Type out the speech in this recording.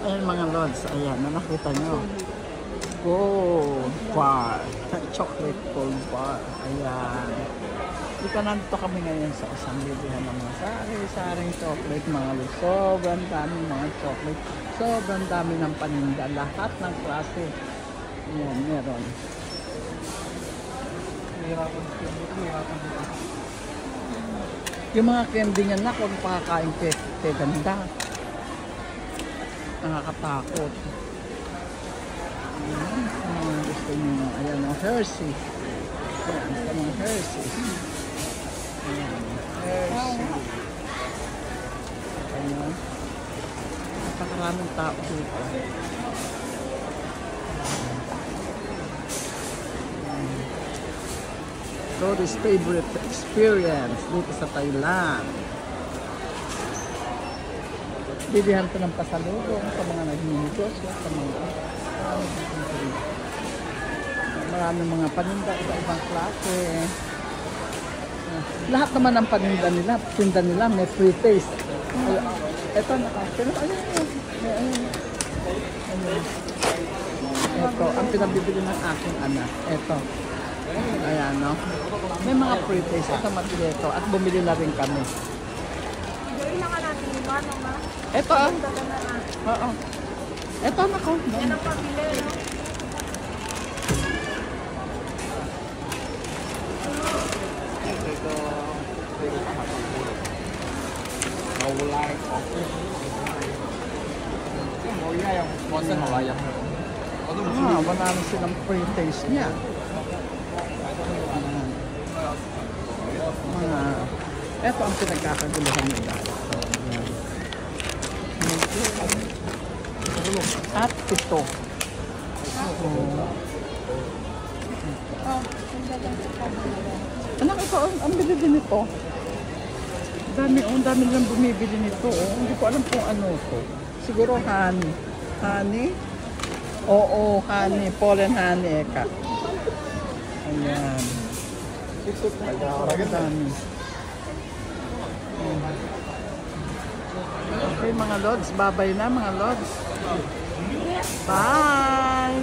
Ayan mga lods, ayan, nakita nyo. Gold bar. Chocolate gold bar. Ayan. Dito nandito kami ngayon sa isang bilihan ng mga sari-saring chocolate, mga lods. Sobrang dami mga chocolate. Sobrang dami ng paninda. Lahat ng klase. Ayan, meron. Yung mga candy niya na, kung pakakain kay ganda. Nakakatakot. Ayan, gusto nyo. Ayan, ang Hershey. Ayan, gusto mga Hershey. Ayan, Hershey. Ayan. Napakaraming tao dito. Cody's favorite experience dito sa Thailand. Bilihan ko ng pasalubong sa mga nagninegosyo, sa mga maraming mga paninda, iba-ibang klase. Lahat naman ng paninda nila, tinda nila may free taste. Ito, ito, ang pinabibili ng aking anak. Ito. Ayan, no? May mga free taste. Ito, mabili ito. At bumili na rin kami. Ito, ah. Oo. Ito, nako. Yan ang pabili, no? Wala na silang free taste niya. Ito ang pinagkakaguluhan nila. At ito. Anak, ito ang bili din ito. Dami nilang bumibili nito. Hindi ko alam kung ano ito. Siguro honey. Honey? Oo, honey. Pollen honey, eka. Ayan. Ang dami. Okay mga lods, babay na mga lods. Bye!